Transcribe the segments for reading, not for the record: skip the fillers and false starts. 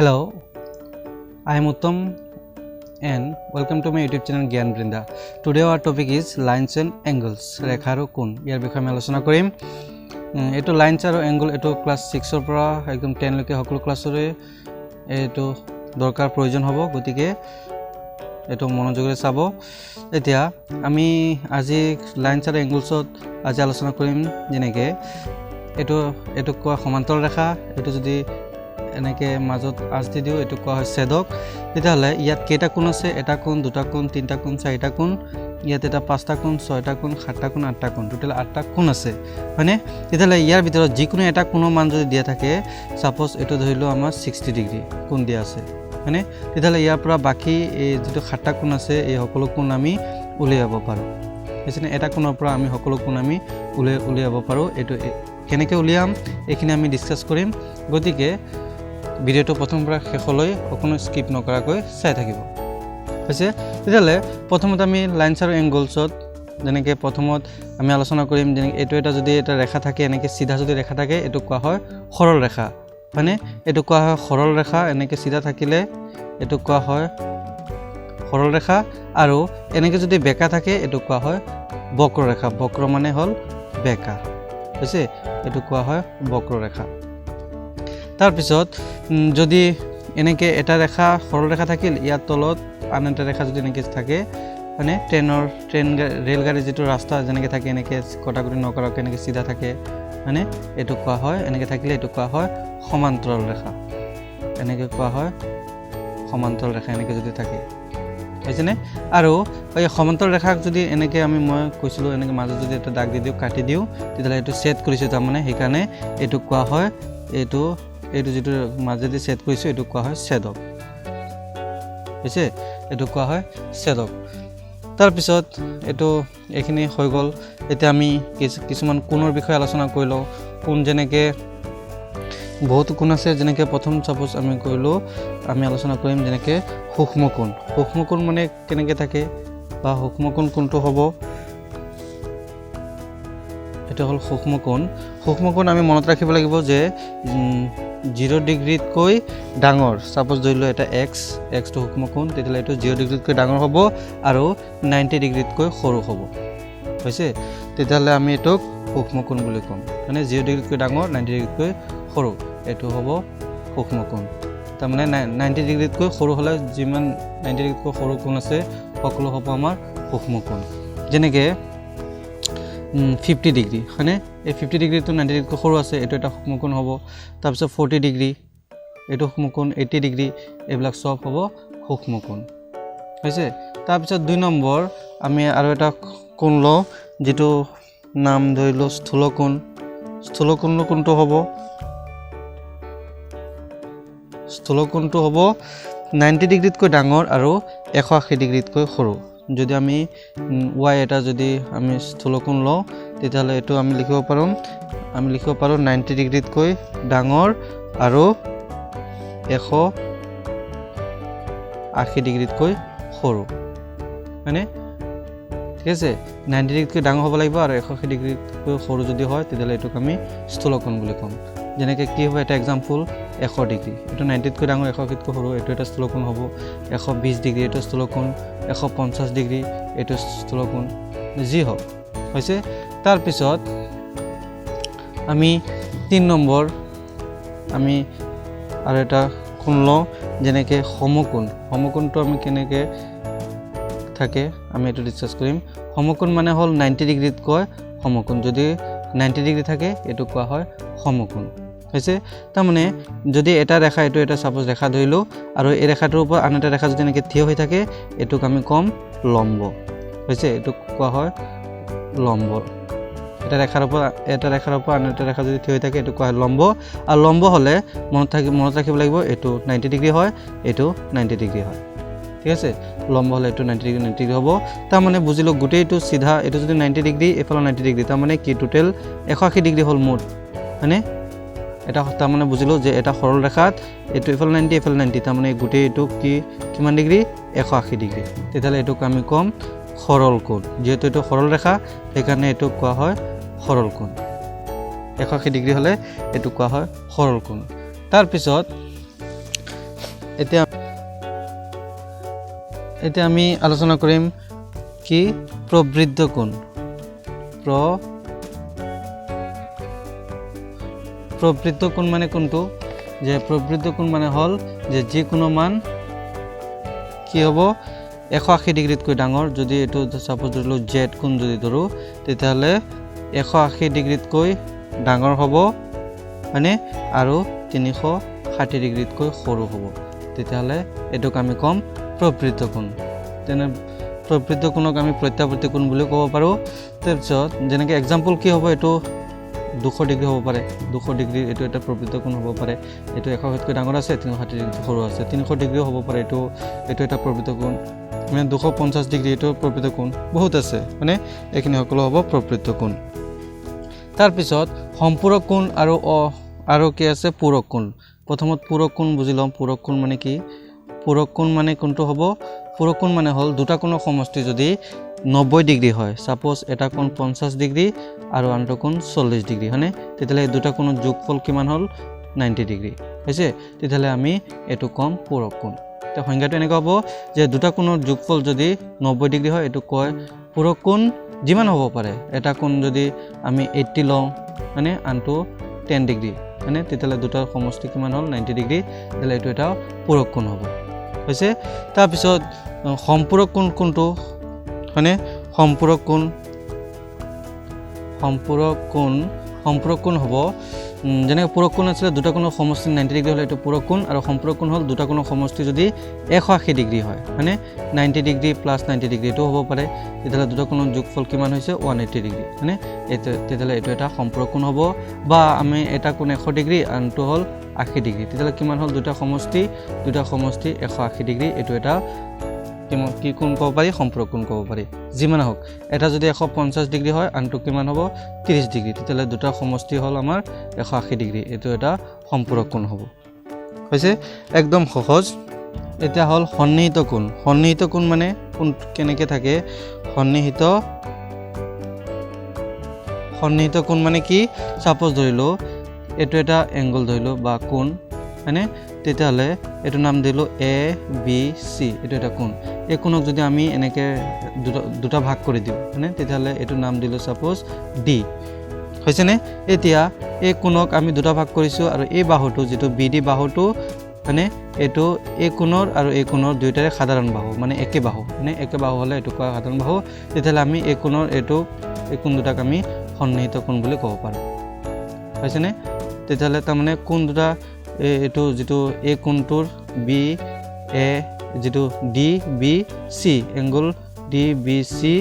Hello, I am Uttam and welcome to my YouTube channel Gyan Brinda. Today our topic is lines and angles. Rekha aru kon. Yar bikhoye ami alochona korim. Eto lines aru angle eto class 6 or pora ekdom 10 loke hokolo class ore eto dorkar proyojon hobo gotike eto monojogore sabo. Etia ami aji lines aru angles ot aji alochona korim jeneke eto koa সমান্তৰাল ৰেখা eto jodi এনেকে মাজত আঁচ দি দিও এটো কোৱা হয় ছেদক তেতিয়াহলে ইয়াত কেইটা কোণ আছে এটা কোণ দুটা কোণ তিনটা কোণ চাৰিটা কোণ ইয়াত এটা পাঁচটা কোণ ছয়টা কোণ সাতটা কোণ আঠটা কোণ টোটাল আঠটা কোণ আছে মানে তেতিয়াহলে ইয়াৰ ভিতৰত যিকোনো এটা কোণৰ মান যদি দিয়া থাকে সাপোজ এটো ধৰিলো আমাৰ 60 ডিগ্ৰী কোণ দিয়া আছে মানে তেতিয়াহলে ইয়াৰ পৰা বাকি এই যেটো সাতটা কোণ আছে এই সকলো কোণ আমি উলিয়াব পাৰো এছনে এটা কোণৰ পৰা আমি সকলো কোণ আমি উলিয়াব পাৰো এটো কেনেকৈ উলিয়াম এখিনি আমি ডিসকাস কৰিম গতিকে ভিডিওটো প্ৰথম পৰা শেষলৈ কোনো স্কিপ নকৰাকৈ চাই থাকিব হৈছে তেতিয়ালে প্ৰথমত আমি লাইনছ আৰু এংগলছত যেনেকৈ প্ৰথমত আমি আলোচনা কৰিম যে এটো এটা যদি এটা ৰেখা থাকে এনেকৈ সিধা যদি ৰেখা থাকে এটো কোৱা হয় সৰল ৰেখা মানে এটো কোৱা হয় সৰল ৰেখা এনেকৈ সিধা থাকিলে এটো কোৱা হয় সৰল ৰেখা আৰু এনেকৈ যদি বেকা থাকে এটো কোৱা হয় বক্ৰ ৰেখা বক্ৰ মানে হল বেকা হৈছে এটো কোৱা হয় বক্ৰ ৰেখা তাৰ পিছত যদি এনেকে এটা ৰেখা সৰল ৰেখা থাকিল ইয়াৰ তলত আন এটা ৰেখা যদি এনেকে থাকে মানে ট্ৰেন ৰেলগাড়ী যেটো ৰাস্তা যেনেকে থাকে এনেকে কটাকটি নকৰাকৈ এনেকে সিধা থাকে মানে এটো কোৱা হয় এনেকে থাকিলে এটো কোৱা হয় সমান্তৰাল ৰেখা এনেকে কোৱা হয় সমান্তৰাল ৰেখা এনেকে যদি থাকে হৈছেনে আৰু এই সমান্তৰাল ৰেখাক যদি এনেকে আমি মই কৈছিলো এনেকে মাজত যদি এটা দাগ দি দিও কাটি দিও তেতিয়ালে এটো সেট কৰিছে তাৰ মানে হেকানে এটো কোৱা হয় এটো যেটো মাজেদি সেট কৰিছে এটো কোৱা হয় ছেদক হৈছে এটো কোৱা হয় ছেদক তাৰ পিছত এটো এখিনি হৈ গল এতিয়া আমি কিছুমান কোণৰ বিষয়ে আলোচনা কৰিলো কোণ যেনেকে বহুত কোণ আছে যেনেকে প্ৰথম সাপোজ আমি কইলো আমি আলোচনা কৰিম যেনেকে সূক্ষ্ম কোণ মানে কেনেকে থাকে বা সূক্ষ্ম কোণ কোনটো হ'ব এটা হল সূক্ষ্ম কোণ আমি মনত ৰাখিব লাগিব যে 0 ডিগ্ৰীতকৈ ডাঙৰ সাপোজ ধৰিলো এটা x টো সূক্ষ্ম কোণ তেতিয়ালে এটো 0 ডিগ্ৰীতকৈ ডাঙৰ হ'ব আৰু 90 ডিগ্ৰীতকৈ সৰু হ'ব হৈছে তেতিয়ালে আমি এটো সূক্ষ্ম কোণ বুলি কম মানে 0 ডিগ্ৰীতকৈ ডাঙৰ 90 ডিগ্ৰীতকৈ সৰু এটো হ'ব সূক্ষ্ম কোণ তাৰ মানে 90 ডিগ্ৰীতকৈ সৰু হলে যিমান 90 ডিগ্ৰীতকৈ সৰু কোণ আছে সকলো হ'ব আমাৰ সূক্ষ্ম কোণ যেনেকে 50 ডিগ্ৰী হয়নে এই 50 ডিগ্ৰী তো 90 ডিগ্ৰীতকৈ সৰু আছে এটো এটা সূক্ষ্ম কোণ হ'ব তাৰ পিছত 40 ডিগ্ৰী এটো সূক্ষ্ম কোণ 80 ডিগ্ৰী এবিলাক সব হ'ব সূক্ষ্ম কোণ হৈছে তাৰ পিছত 2 নম্বৰ আমি আৰু এটা কোণ ল যেটো নাম ধৰিলো স্থূল কোণ কোনটো হ'ব স্থূল কোণটো হ'ব 90 ডিগ্ৰীতকৈ ডাঙৰ আৰু 180 ডিগ্ৰীতকৈ সৰু যদি আমি y এটা যদি আমি স্থূল কোণ লও তেতিয়ালে এটো আমি লিখিব পাৰো 90 ডিগ্ৰীতকৈ ডাঙৰ আৰু 180 ডিগ্ৰীতকৈ সৰু মানে ঠিক আছে 90 ডিগ্ৰীতকৈ ডাঙৰ হ'ব লাগিব আৰু 180 ডিগ্ৰীতকৈ সৰু যদি হয় তেতিয়ালে এটোক আমি স্থূল কোণ বুলি কম যেনেকৈ কি হ'ব এটা एग्जांपल 100 ডিগ্ৰী এটো 90 তকৈ ডাঙৰ 180 তকৈ সৰু এটো এটা স্থূল কোণ হ'ব 120 ডিগ্ৰী এটো স্থূল কোণ 150 ডিগ্ৰী এটো স্থূল কোণ যি হ'ব হৈছে তাৰ পিছত আমি 3 নম্বৰ আমি আৰু এটা কোণ ল যেনেকৈ সমকোণটো আমি কেনেকৈ থাকে আমি এটো ডিসকাস কৰিম সমকোণ মানে হল 90 ডিগ্ৰীতকৈ সমকোণ যদি 90 ডিগ্ৰী থাকে এটো কোৱা হয় সমকোণ হৈছে তাৰ মানে যদি এটা ৰেখা এটো এটা সাপোজ ৰেখা ধৰিলো আৰু এই ৰেখাটোৰ ওপৰত আন এটা ৰেখা যদি এনেকৈ থিয় হৈ থাকে এটোক আমি কম লম্ব হৈছে এটো কোৱা হয় লম্ব এটা ৰেখাৰ ওপৰত আন এটা ৰেখা যদি থিয় হৈ থাকে এটো কোৱা হয় লম্ব আৰু লম্ব হলে মনত ৰাখিব লাগিব এটো 90 ডিগ্ৰী হয় এটো 90 ডিগ্ৰী হয় ঠিক আছে লম্ব হলে এটো 90 ডিগ্ৰী হ'ব তাৰ মানে বুজিলো গুটেইটো সিধা এটো যদি 90 ডিগ্ৰী এফালে 90 ডিগ্ৰী তাৰ মানে কি টোটাল 180 ডিগ্ৰী হল মুঠ মানে এটা তাৰ মানে বুজিলো যে এটা সৰল ৰেখাত এটো এফালে 90 এফালে 90 তাৰ মানে গুটেইটো কি কিমান ডিগ্ৰী 180 ডিগ্ৰী তেতিয়ালে এটোক আমি কম সৰল কোণ যেহেতু এটো সৰল ৰেখা সেইকাৰণে এটো কোৱা হয় সৰল কোণ 180 ডিগ্ৰী হলে এটো কোৱা হয় সৰল কোণ তাৰ পিছত এতিয়া আমি আলোচনা কৰিম কি প্ৰবৃদ্ধ কোণ প্ৰবৃদ্ধ কোণ মানে কোনটো যে প্ৰবৃদ্ধ কোণ মানে হল যে যিকোনো মান কি হ'ব 180 ডিগ্ৰীতকৈ ডাঙৰ যদি এটো সাপোজ ধৰিলো z কোণ যদি ধৰো তেতিয়াহলে 180 ডিগ্ৰীতকৈ ডাঙৰ হ'ব মানে আৰু 360 ডিগ্ৰীতকৈ সৰু হ'ব তেতিয়াহলে এটোক আমি কম প্ৰবৃদ্ধ কোণ তেনে প্ৰবৃদ্ধ কোণক আমি প্ৰত্যাবৰ্তী কোণ বুলি ক'ব পাৰো তাৰপিছত যেনেকৈ एग्जांपल কি হ'ব এটো 200 ডিগ্ৰী হ'ব পাৰে 200 ডিগ্ৰী এটো এটা প্ৰবৃদ্ধ কোণ হ'ব পাৰে এটো 180 কৈ ডাঙৰ আছে 360 ডিগ্ৰী সৰু আছে 300 ডিগ্ৰী হ'ব পাৰে এটো এটা প্ৰবৃদ্ধ কোণ মানে 250 ডিগ্ৰী এটো প্ৰবৃদ্ধ কোণ বহুত আছে মানে এখিনি সকলো হ'ব প্ৰবৃদ্ধ কোণ তাৰ পিছত সম্পূৰক কোণ আৰু কি আছে পূৰক কোণ প্ৰথমত পূৰক কোণ বুজি লম পূৰক কোণ মানে কি পূৰক কোণ মানে কোনটো হ'ব পূৰক কোণ মানে হল দুটা কোণৰ সমষ্টি যদি 90 ডিগ্ৰী হয় সাপোজ এটা কোণ 50 ডিগ্ৰী আৰু আনটো কোণ 40 ডিগ্ৰী হয়নে তেতিয়ালে দুটা কোণৰ যোগফল কিমান হল 90 ডিগ্ৰী হৈছে তেতিয়ালে আমি এটো কম পূৰক কোণ তে সংজ্ঞাটো এনেকুৱা হ'ব যে দুটা কোণৰ যোগফল যদি 90 ডিগ্ৰী হয় এটো কয় পূৰক কোণ যিমান হ'ব পাৰে এটা কোণ যদি আমি 80 লওঁ মানে আনটো 10 ডিগ্ৰী মানে তেতিয়ালে দুটাৰ সমষ্টি কিমান হল 90 ডিগ্ৰী তেতিয়ালে এটো এটা পূৰক কোণ হ'ব হৈছে তাৰ পিছত সম্পূৰক কোণ কোনটো মানে সম্পূৰক কোণ হ'ব যেনে পূৰক কোণ আছিল দুটা কোণৰ সমষ্টি 90 ডিগ্ৰী হলে এটো পূৰক কোণ আৰু সম্পূৰক কোণ হল দুটা কোণৰ সমষ্টি যদি 180 ডিগ্ৰী হয় মানে 90 ডিগ্ৰী প্লাস 90 ডিগ্ৰী এটো হ'ব পাৰে তেতিয়ালে দুটা কোণৰ যোগফল কিমান হৈছে 180 ডিগ্ৰী মানে তেতিয়ালে এটো এটা সম্পূৰক কোণ হ'ব বা আমি এটা কোণ 100 ডিগ্ৰী আনটো হল 80 ডিগ্ৰী তেতিয়ালে কিমান হল দুটা সমষ্টি 180 ডিগ্ৰী এটো এটা কি কোণ ক'ব পাৰি সম্পূৰক কোণ ক'ব পাৰি যিমান হোক এটা যদি 150 ডিগ্ৰী হয় আনটো কিমান হ'ব 30 ডিগ্ৰী তেতিয়ালে দুটা সমষ্টি হল আমাৰ 180 ডিগ্ৰী এটো এটা সম্পূৰক কোণ হ'ব হৈছে একদম সহজ এটা হল সন্নিহিত কোণ মানে কোন কেনেকৈ থাকে সন্নিহিত কোণ মানে কি সাপোজ ধৰিলো এটো এটা এংগল ধৰিলো বা কোণ মানে তেতিয়ালে এটো নাম দিলো এ বি সি এটো এটা কোণ এই কোণক যদি আমি এনেকে দুটা ভাগ কৰি দিও মানে তেতিয়ালে এটো নাম দিলো সাপোজ ডি হৈছে নে এতিয়া এই কোণক আমি দুটা ভাগ কৰিছো আৰু এই বাহুটো যেটো বিডি বাহুটো মানে এটো এই কোণৰ আৰু এই কোণৰ দুইটাৰে সাধাৰণ বাহু মানে একে বাহু মানে একে বাহু হলে এটো কোৱা সাধাৰণ বাহু তেতিয়ালে আমি এই কোণৰ এই কোণ দুটাক আমি সন্নিহিত কোণ বুলি ক'ব পাৰো হৈছে নে তেতিয়ালে তাৰ মানে কোণ দুটা এটো যেটো এই কোণটোৰ বি এ যেটো ডি বি সি এংগল ডি বি সি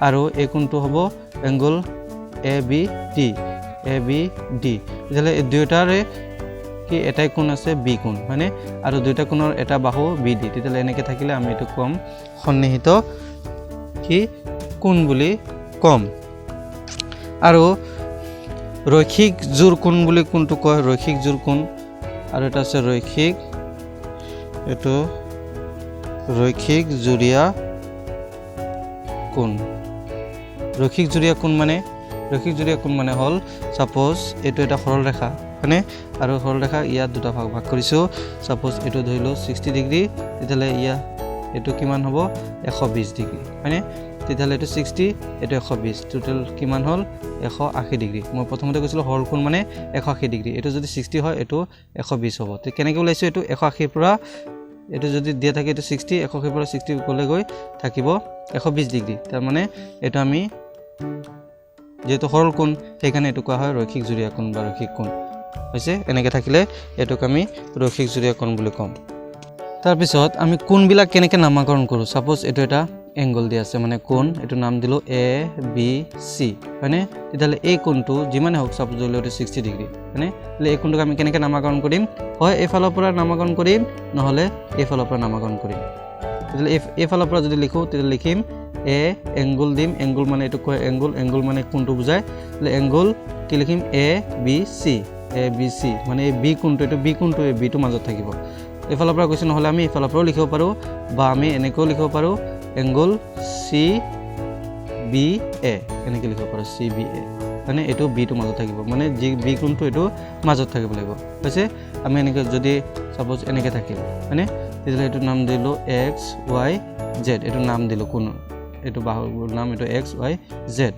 আৰু এই কোণটো হ'ব এংগল এ বি ডি তেতিয়ালে এই দুইটাৰে কি এটাই কোণ আছে বি কোণ মানে আৰু দুইটা কোণৰ এটা বাহু বি ডি তেতিয়ালে এনেকে থাকিলে আমি এটো কম সন্নিহিত কি কোণ বুলি কম আৰু ৰৈখিক জোৰ কোণ বুলি কোনটো কয় ৰৈখিক জোৰ কোণ আৰু এটা আছে ৰৈখিক জুৰিয়া কোণ ৰৈখিক জুৰিয়া কোণ মানে হল সাপোজ এটো এটা সৰল ৰেখা মানে আৰু সৰল ৰেখা ইয়াত দুটা ভাগ কৰিছো সাপোজ এটো ধৰিলো 60 ডিগ্ৰী তেতিয়ালে এটো কিমান হ'ব 120 ডিগ্ৰী মানে তেতিয়ালে এটো 60 এটো 120 টোটাল কিমান হল 180 ডিগ্ৰী মই প্ৰথমতে কৈছিলো সৰল কোণ মানে 180 ডিগ্ৰী এটো যদি 60 হয় এটো 120 হ'ব তে কেনেকৈ ওলাইছো এটো 180 পৰা এটো যদি দিয়া থাকে এটো 60 180 পৰা 60 গলে গৈ থাকিব 120 ডিগ্ৰী তাৰ মানে এটো আমি যেটো সৰল কোণ সেইকাৰণে এটো কোৱা হয় ৰৈখিক জুৰিয়া কোণ বা ৰৈখিক কোণ হৈছে এনেকৈ থাকিলে এটোক আমি ৰৈখিক জুৰিয়া কোণ বুলি কম তাৰ পিছত আমি কোণবিলাক কেনেকৈ নামকৰণ কৰো সাপোজ এটো এটা এংগল দি আছে মানে কোণ এটো নাম দিলো এ বি সি মানে তেতিয়ালে এই কোণটো যিমানে হোক সাপোজ ধৰিলো 60 ডিগ্ৰী মানে এই কোণটোক আমি কেনেকৈ নামকৰণ কৰিম হয় এফালৰ পৰা নামকৰণ কৰিম নহলে এফালৰ পৰা নামকৰণ কৰিম তেতিয়ালে এফালৰ পৰা যদি লিখো তেতিয়া লিখিম এ এংগল দিম এংগল মানে এটো কয় এংগল মানে কোণটো বুজায় তাহলে এংগল কি লিখিম এ বি সি মানে এই বি কোণটো এটো বি কোণটো এই বি টো মাজত থাকিব এফালৰ পৰা কৈছে নহলে আমি এফালৰ পৰাও লিখিব পাৰো বা আমি এনেকৈ লিখিব পাৰো এংগল সি বি এ এনেকৈ লিখিব পাৰো সি বি এ মানে এটো বি টো মাজত থাকিব মানে যি বি কোণটো এটো মাজত থাকিব লাগিব হৈছে আমি এনেকৈ যদি সাপোজ এনেকৈ থাকিল মানে তেতিয়াহ'লে এইটোৰ নাম দিলোঁ এক্স ৱাই জেড এইটোৰ নাম দিলোঁ কোন এইটো বাহুৰ নাম এইটো এক্স ৱাই জেড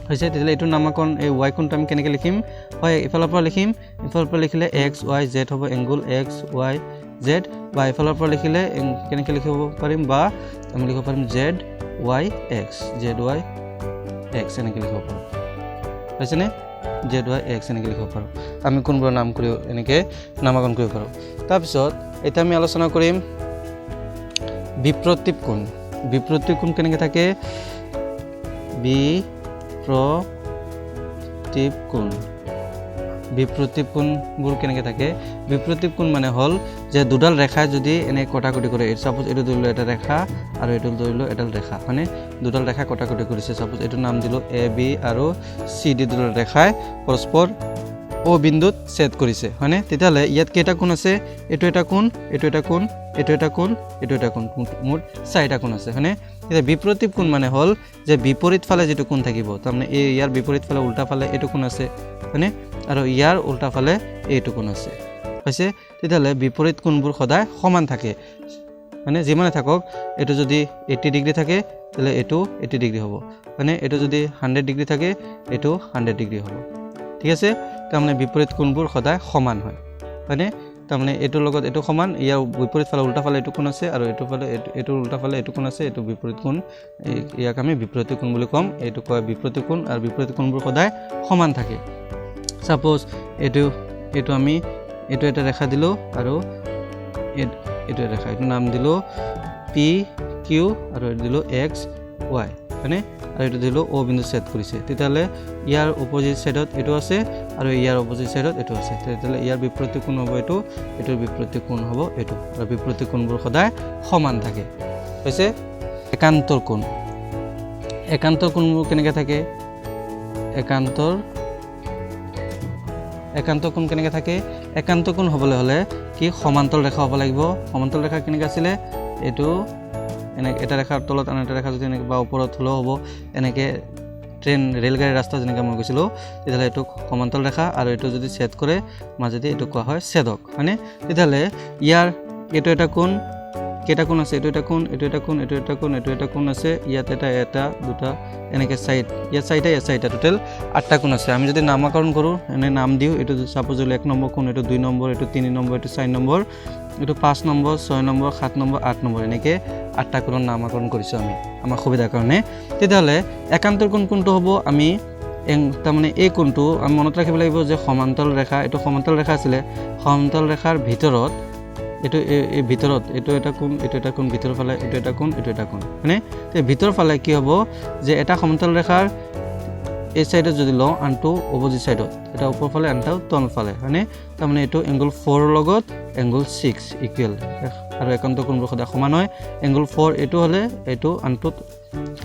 হৈছে তেতিয়াহ'লে এইটোৰ নামাকৰণ এই ৱাই কোণটো আমি কেনেকৈ লিখিম হয় ইফালৰ পৰা লিখিম ইফালৰ পৰা লিখিলে এক্স ৱাই জেড হ'ব এংগুল এক্স ৱাই জেড বা ইফালৰ পৰা লিখিলে কেনেকৈ লিখিব পাৰিম বা আমি লিখিব পাৰিম জেড ৱাই এক্স এনেকৈ লিখিব পাৰোঁ হৈছেনে জেড ৱাই এক্স এনেকৈ লিখিব পাৰোঁ আমি কোনবোৰৰ নাম কৰি এনেকৈ নামাকৰণ কৰিব পাৰোঁ তাৰপিছত এতিয়া আমি আলোচনা কৰিম বিপ্ৰতীপ কোণ কেনেকৈ থাকে বিপ্ৰতীপ কোণবোৰ কেনেকৈ থাকে বিপ্ৰতীপ কোণ মানে হ'ল যে দুডাল ৰেখাই যদি এনে কটাকটি কৰে সাপোজ এইটো ধৰিলোঁ এটা ৰেখা আৰু এইটো ধৰিলোঁ এডাল ৰেখা মানে দুডাল ৰেখাই কটাকটি কৰিছে সাপোজ এইটোৰ নাম দিলোঁ এ বি আৰু চি ডি দুডাল ৰেখাই পৰস্পৰ অ বিন্দুত ছেদ কৰিছে হয়নে তেতিয়াহ'লে ইয়াত কেইটা কোণ আছে এইটো এটা কোণ এইটো এটা কোণ এইটো এটা কোণ এইটো এটা কোণ মুঠ 4টা কোণ আছে হয়নে এতিয়া বিপ্ৰতীপ কোণ মানে হ'ল যে বিপৰীত ফালে যিটো কোণ থাকিব তাৰমানে এই ইয়াৰ বিপৰীত ফালে উল্টা ফালে এইটো কোণ আছে হয়নে আৰু ইয়াৰ উল্টা ফালে এইটো কোণ আছে হৈছে তেতিয়াহ'লে বিপৰীত কোণবোৰ সদায় সমান থাকে মানে যিমানে থাকক এইটো যদি 80 ডিগ্ৰী থাকে তেতিয়াহ'লে এইটো 80 ডিগ্ৰী হ'ব মানে এইটো যদি 100 ডিগ্ৰী থাকে এইটো 100 ডিগ্ৰী হ'ব ঠিক আছে তাৰমানে বিপৰীত কোণবোৰ সদায় সমান হয় হয়নে তাৰমানে এইটোৰ লগত এইটো সমান ইয়াৰ বিপৰীত ফালে উল্টা ফালে এইটো কোণ আছে আৰু এইটো ফালে এইটোৰ উল্টা ফালে এইটো কোণ আছে এইটো বিপৰীত কোণ ইয়াক আমি বিপৰীত কোণ বুলি ক'ম এইটো কয় বিপৰীত কোণ আৰু বিপৰীত কোণবোৰ সদায় সমান থাকে সাপোজ এইটো আমি এইটো এটা ৰেখা দিলোঁ আৰু এইটো ৰেখা এইটো নাম দিলোঁ পি কিউ আৰু এইটো দিলোঁ এক্স ৱাই হয়নে আৰু এইটো দিলোঁ অ বিন্দু ছেদ কৰিছে তেতিয়াহ'লে ইয়াৰ অপজিট ছাইডত এইটো আছে আৰু ইয়াৰ অপজিট ছাইডত এইটো আছে তেতিয়াহ'লে ইয়াৰ বিপৰীত কোণ হ'ব এইটোৰ বিপৰীত কোণ হ'ব এইটো আৰু বিপৰীত কোণবোৰ সদায় সমান থাকে হৈছে একান্তৰ কোণবোৰ কেনেকৈ থাকে একান্ত কোণ কেনেকৈ থাকে একান্ত কোণ হ'বলৈ হ'লে কি সমান্তৰাল ৰেখা হ'ব লাগিব সমান্তৰাল ৰেখা কেনেকৈ আছিলে এইটো এনেকৈ এটা ৰেখাৰ তলত আন এটা ৰেখা যদি এনেকৈ বা ওপৰত হ'লেও হ'ব এনেকৈ ৰেলগাড়ীৰ ৰাস্তা যেনেকৈ মই কৈছিলোঁ তেতিয়াহ'লে এইটো সমান্তৰাল ৰেখা আৰু এইটো যদি ছেদ কৰে মাজেদি এইটো কোৱা হয় ছেদক হয়নে তেতিয়াহ'লে ইয়াৰ এইটো এটা কোণ কেইটা কোণ আছে এইটো এটা কোণ আছে ইয়াত এটা দুটা এনেকৈ ইয়াত 4টা টোটেল 8টা কোণ আছে আমি যদি নামাকৰণ কৰোঁ এনে নাম দিওঁ এইটো সাপোজ হ'লে 1 নম্বৰ কোণ এইটো 2 নম্বৰ এইটো 3 নম্বৰ এইটো 4 নম্বৰ এইটো 5 নম্বৰ 6 নম্বৰ 7 নম্বৰ 8 নম্বৰ এনেকৈ 8টা কোণৰ নামাকৰণ কৰিছোঁ আমি আমাৰ সুবিধাৰ কাৰণে তেতিয়াহ'লে একান্তৰ কোণ কোনটো হ'ব আমি তাৰমানে এই কোণটো আমি মনত ৰাখিব লাগিব যে সমান্তৰাল ৰেখা এইটো সমান্তৰাল ৰেখা আছিলে সমান্তৰাল ৰেখাৰ ভিতৰত এই ভিতৰত এইটো এটা কোণ ভিতৰৰ ফালে এইটো এটা কোণ হয়নে তে ভিতৰৰ ফালে কি হ'ব যে এটা সমান্তৰাল ৰেখাৰ এই সাইডত যদি লওঁ আনটো অপজিট সাইডত এটা ওপৰ ফালে আনটো তল ফালে হয়নে তাৰমানে এইটো এংগল 4 লগত এংগল 6 ইকুৱেল আৰু একান্ত কোণবোৰ সদায় সমান হয় এংগল 4 এইটো হ'লে এইটো আনটো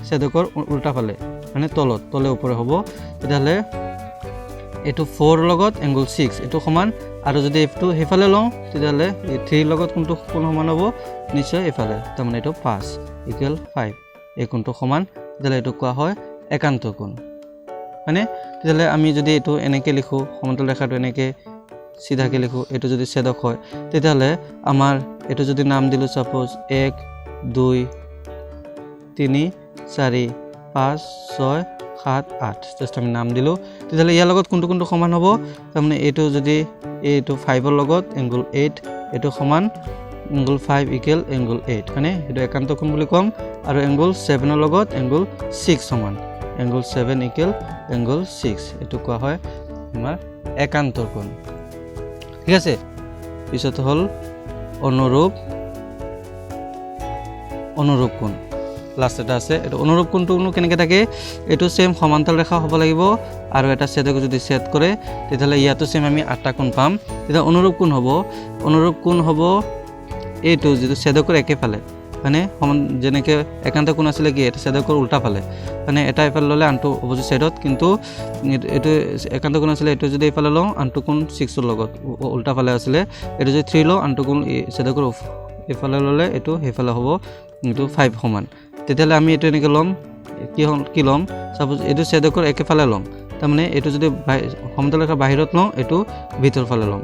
ছেদকৰ উল্টা ফালে মানে তলে ওপৰে হ'ব তেতিয়াহ'লে এইটো 4 লগত এংগল 6 এইটো সমান আৰু যদি এইটো সেইফালে লওঁ তেতিয়াহ'লে 3 লগত কোনটো কোণ সমান হ'ব নিশ্চয় এইফালে তাৰমানে এইটো 5 ইকুৱেল 5 এই কোণটো সমান তেতিয়াহ'লে এইটো কোৱা হয় একান্ত কোণ হয়নে তেতিয়াহ'লে আমি যদি এইটো এনেকৈ লিখোঁ সমান্তৰাল ৰেখাটো এনেকৈ চিধাকৈ লিখোঁ এইটো যদি ছেদক হয় তেতিয়াহ'লে আমাৰ এইটো যদি নাম দিলোঁ সাপোজ 1 2 3 4 5 6 7 8 জাষ্ট আমি নাম দিলোঁ তেতিয়াহ'লে ইয়াৰ লগত কোনটো সমান হ'ব তাৰমানে এইটো যদি এইটো 5ৰ লগত এংগল 8 এইটো সমান এংগল 5 ইকুৱেল এংগল 8 হয়নে এইটো একান্ত কোণ বুলি ক'ম আৰু এংগল 7ৰ লগত এংগল 6 সমান এংগল 7 ইকুৱেল এংগল 6 এইটো কোৱা হয় আমাৰ একান্তৰ কোণ ঠিক আছে পিছত হ'ল অনুৰূপ কোণ লাষ্ট এটা আছে এইটো অনুৰূপ কোণটো কেনেকৈ থাকে এইটো সেম সমান্তৰাল ৰেখা হ'ব লাগিব আৰু এটা ছেদক যদি ছেদ কৰে তেতিয়াহ'লে ইয়াতো সেম আমি 8টা কোণ পাম তেতিয়া অনুৰূপ কোণ হ'ব এইটো যিটো ছেদকৰ একেফালে মানে যেনেকৈ একান্ত কোণ আছিলে কি এটা ছেদকৰ উল্টা ফালে মানে এটা এফালে ল'লে আনটো অপজিট ছাইডত কিন্তু এইটো একান্ত কোণ আছিলে এইটো যদি এইফালে লওঁ আনটো কোণ 6ৰ লগত উল্টা ফালে আছিলে এইটো যদি 3 লওঁ আনটো কোণ ছেদকৰ এইফালে ল'লে এইটো সেইফালে হ'ব এইটো 5 সমান তেতিয়াহ'লে আমি এইটো এনেকৈ ল'ম কি ল'ম সাপোজ এইটো ছেদকৰ একেফালে ল'ম তাৰমানে এইটো যদি সমান্তৰাল ৰেখাৰ বাহিৰত লওঁ এইটো ভিতৰ ফালে ল'ম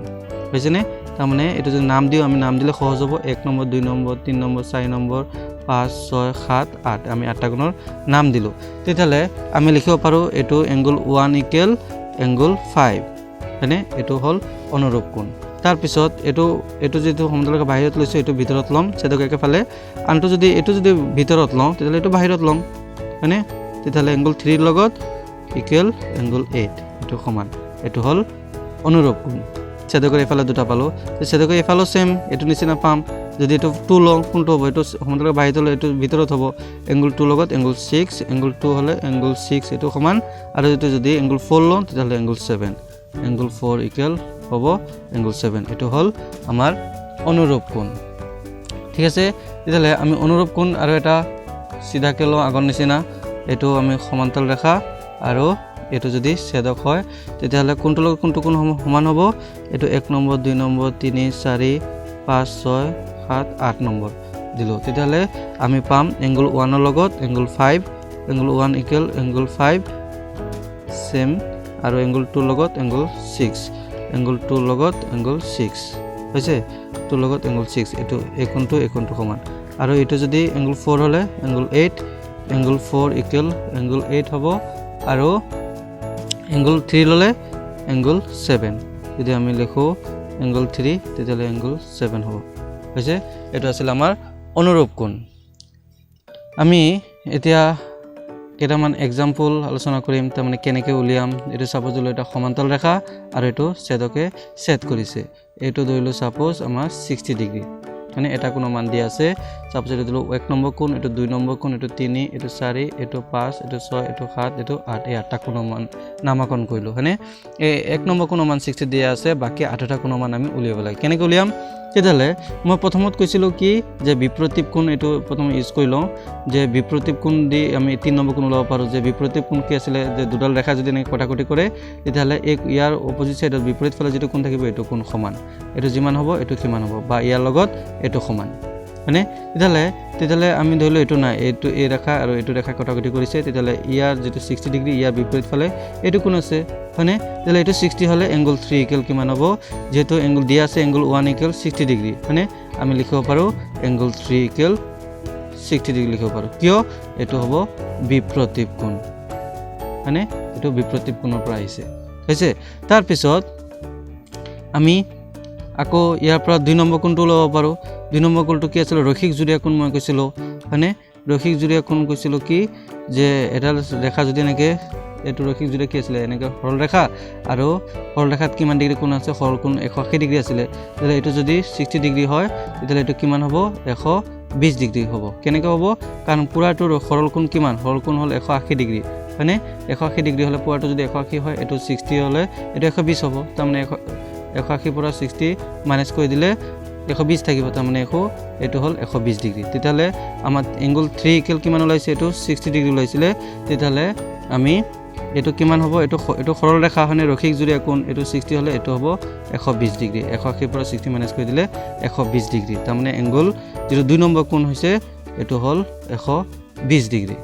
হৈছেনে তাৰমানে এইটো যদি নাম দিওঁ আমি নাম দিলে সহজ হ'ব 1 নম্বৰ 2 নম্বৰ 3 নম্বৰ 4 নম্বৰ 5 6 7 8 আমি 8টা কোণৰ নাম দিলোঁ তেতিয়াহ'লে আমি লিখিব পাৰোঁ এইটো এংগল 1 ইকুৱেল এংগল 5 হয়নে এইটো হ'ল অনুৰূপ কোণ তাৰপিছত এইটো যেটো সমতলকে বাহিৰত লৈছো এইটো ভিতৰত লম ছেদক একেফালে আনটো যদি এইটো যদি ভিতৰত লওঁ তেতিয়াহ'লে এইটো বাহিৰত লম হয়নে তেতিয়াহ'লে এংগল 3 ৰ লগত ইকুৱেল এংগল 8 এইটো সমান এইটো হ'ল অনুৰূপ কোণ ছেদকৰ এফালে দুটা পালো ছেদকৰ এফালে সেম এইটো নিচিনা পাম যদি এইটো 2 লং কোনটো হ'ব এইটো সমতলকে বাহিৰত লৈ এইটো ভিতৰত হ'ব এংগল 2 লগত এংগল 6 এংগল 2 হলে এংগল 6 এইটো সমান আৰু এইটো যদি এংগল 4 লওঁ তেতিয়াহ'লে এংগল 7 এংগল 4 ইকুৱেল হ'ব এংগল 7 এটো হল আমাৰ অনুৰূপ কোণ ঠিক আছে তেতিয়াহ'লে আমি অনুৰূপ কোণ আৰু এটা সিধাকে লওঁ আগৰ নিচিনা এটো আমি সমান্তৰাল ৰেখা আৰু এটো যদি ছেদক হয় তেতিয়াহ'লে কোনটো লগত কোনটো কোণ সমান হ'ব এটো 1 নম্বৰ 2 নম্বৰ 3 4 5 6 7 8 নম্বৰ দিলো তেতিয়াহ'লে আমি পাম এংগল 1 ৰ লগত angle 5 angle 1 equal angle 5 same আৰু এংগল 2 লগত এংগল 6 এংগল 2 লগত এংগল 6 হৈছে 2 লগত এংগল 6 এটো এই কোণটো সমান আৰু এটো যদি এংগল 4 হলে এংগল 8 এংগল 4 ইকুৱেল এংগল 8 হ'ব আৰু এংগল 3 ললে এংগল 7 যদি আমি লিখো এংগল 3 তেতিয়ালে এংগল 7 হ'ব হৈছে এটো আছিল আমাৰ অনুৰূপ কোণ আমি এতিয়া কেইটামান এক্সাম্পল আলোচনা কৰিম তাৰমানে কেনেকৈ উলিয়াম এটো সাপোজ লৈ এটা সমান্তৰাল ৰেখা আৰু এটো ছেদকে ছেদ কৰিছে এটো ধৰিলো সাপোজ আমাৰ 60 ডিগ্ৰী মানে এটা কোণ মান দিয়া আছে সাপোজ এটো দিলো 1 নম্বৰ কোণ এটো 2 নম্বৰ কোণ এটো 3 এটো 4 এটো 5 এটো 6 এটো 7 এটো 8 এই 8টা কোণ মান নামাকৰণ কৰিলো হয়নে এই 1 নম্বৰ কোণ মান 60 দিয়া আছে বাকি 8টা কোণ মান আমি উলিয়াব লাগে কেনেকৈ উলিয়াম তেতিয়ালে মই প্ৰথমত কৈছিলো কি যে বিপৰীত কোণ এটো প্ৰথম ইউজ কৰি লওঁ যে বিপৰীত কোণ দি আমি 3 নম্বৰ কোণ উলাব পাৰো যে বিপৰীত কোণ কি আছিল যে দুডাল ৰেখা যদি এনে কটাকটি কৰে তেতিয়ালে এক ইয়াৰ অপজিট সাইডৰ বিপৰীত ফালে যেটো কোণ থাকিব এটো কোণ সমান এটো যিমান হ'ব এটো কিমান হ'ব বা ইয়াৰ লগত এটো সমান মানে তেতিয়ালে আমি ধৰিলো এটো নাই এটো এই ৰেখা আৰু এটো ৰেখা কটাকটি কৰিছে তেতিয়ালে ইয়াৰ যেটো 60 ডিগ্ৰী ইয়াৰ বিপৰীত ফালে এটো কোণ আছে মানে তেতিয়ালে এটো 60 হলে এংগল 3 ইকুৱেল কিমান হ'ব যেটো এংগল দিয়া আছে এংগল 1 ইকুৱেল 60 ডিগ্ৰী মানে আমি লিখিব পাৰো এংগল 3 ইকুৱেল 60 ডিগ্ৰী লিখিব পাৰো কিয় এটো হ'ব বিপৰীত কোণ মানে এটো বিপৰীত কোণৰ পৰা আহিছে হৈছে তাৰ পিছত আমি আকৌ ইয়াৰ পৰা 2 নম্বৰ কোণটো লব পাৰো 2 নম্বৰ কোণটো কি আছিল ৰৈখিক জুৰীয়া কোণ মই কৈছিলো মানে ৰৈখিক জুৰীয়া কোণ কৈছিলো কি যে এটা ৰেখা যদি এনেকে এটো ৰৈখিক জুৰীয়া কি আছিল এনেকে সৰল ৰেখা আৰু সৰল ৰেখাত কিমান ডিগ্ৰী কোণ আছে সৰল কোণ 180 ডিগ্ৰী আছিল তেতিয়ালে এটো যদি 60 ডিগ্ৰী হয় তেতিয়ালে এটো কিমান হ'ব 120 ডিগ্ৰী হ'ব কেনেকৈ হ'ব কাৰণ পুৰাটো সৰল কোণ কিমান সৰল কোণ হ'ল 180 ডিগ্ৰী মানে 180 ডিগ্ৰী হলে পুৰাটো যদি 180 হয় এটো 60 হলে এটো 120 হ'ব তাৰমানে 180 পৰা 60 মাইনাস কৰি দিলে 120 থাকিব তাৰমানে এটো হ'ল 120 ডিগ্ৰী তেতিয়ালে আমাৰ এংগল 3 ইকুৱেল কিমান ওলাইছে এটো 60 ডিগ্ৰী ওলাইছিলে তেতিয়ালে আমি এটো কিমান হ'ব এটো সৰল ৰেখা হনে ৰৈখিক জুৰীয়া কোণ এটো 60 হলে এটো হ'ব 120 ডিগ্ৰী 180 পৰা 60 মাইনাস কৰি দিলে 120 ডিগ্ৰী তাৰমানে এংগল যেটো 2 নম্বৰ কোণ হৈছে এটো হ'ল 120 ডিগ্ৰী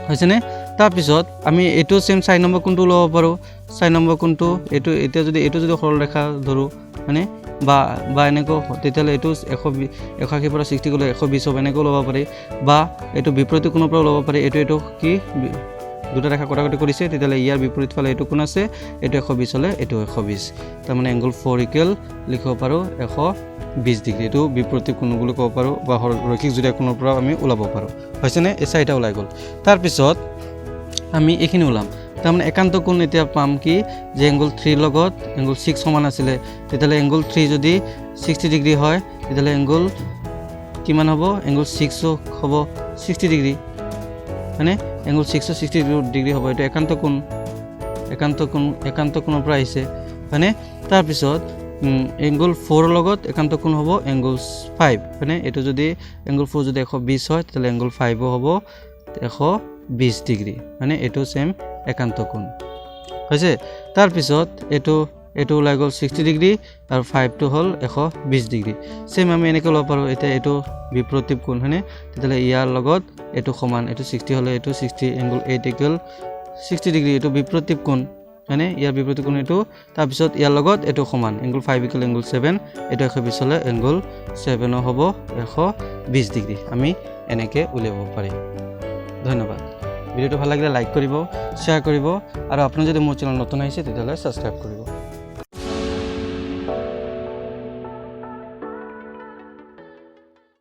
হৈছে নে তাৰ পিছত আমি এটো সেম 4 নম্বৰ কোণটো লব পাৰো 4 নম্বৰ কোণটো এটো এতিয়া যদি এটো যদি সৰল ৰেখা ধৰো মানে বা এনেকৈ তেতিয়ালে এটো 180 পৰা 60 গলে 120 হ'ব এনেকৈ লব পাৰি বা এটো বিপৰীত কোণৰ পৰা লব পাৰি এটো কি দুটা ৰেখা কটাকটি কৰিছে তেতিয়ালে ইয়াৰ বিপৰীত ফালে এটো কোণ আছে এটো 120 হলে এটো 120 তাৰ মানে এংগল 4 ইকুৱেল লিখিব পাৰো 120 ডিগ্ৰী এটো বিপৰীত কোণ বুলি ক'ব পাৰো বা ৰৈখিক জুৰীয়া কোণৰ পৰা আমি উলাব পাৰো হৈছে নে এই চাৰিটা ওলাই গল তাৰ পিছত আমি এখিনি উলাম তাৰমানে একান্ত কোণ এতিয়া পাম কি যে এংগল 3 লগত এংগল 6 সমান আছিল তেতিয়ালে এংগল 3 যদি 60 ডিগ্ৰী হয় তেতিয়ালে এংগল কিমান হ'ব এংগল 6 হ'ব 60 ডিগ্ৰী মানে এংগল 60 ডিগ্ৰী হ'ব এটো একান্ত কোণৰ পৰা আহিছে মানে তাৰ পিছত এংগল 4 লগত একান্ত কোণ হ'ব এংগল 5 মানে এটো যদি এংগল 4 যদি 120 হয় তেতিয়ালে এংগল 5 হ'ব 120 ডিগ্ৰী মানে এটো সেম একান্ত কোণ হৈছে তাৰ পিছত এটো ওলাই গল 60 ডিগ্ৰী আৰু 5 টো হ'ল 120 ডিগ্ৰী সেম আমি এনেকৈ লব পাৰো এটা এটো বিপৰীত কোণ হয়নে তেতিয়ালে ইয়াৰ লগত এটো সমান এটো 60 হলে এটো 60 এংগল 8 ইকুৱেল 60 ডিগ্ৰী এটো বিপৰীত কোণ হয়নে ইয়াৰ বিপৰীত কোণ এইটো তাৰপিছত ইয়াৰ লগত এইটো সমান এংগল 5 ইকুৱেল এংগল 7 এইটো 120 হ'লে এংগল 7 হ'ব 120 ডিগ্ৰী আমি এনেকৈ উলিয়াব পাৰিম ধন্যবাদ ভিডিঅ'টো ভাল লাগিলে লাইক কৰিব শ্বেয়াৰ কৰিব আৰু আপুনি যদি মোৰ চেনেল নতুন আহিছে তেতিয়াহ'লে ছাবস্ক্ৰাইব কৰিব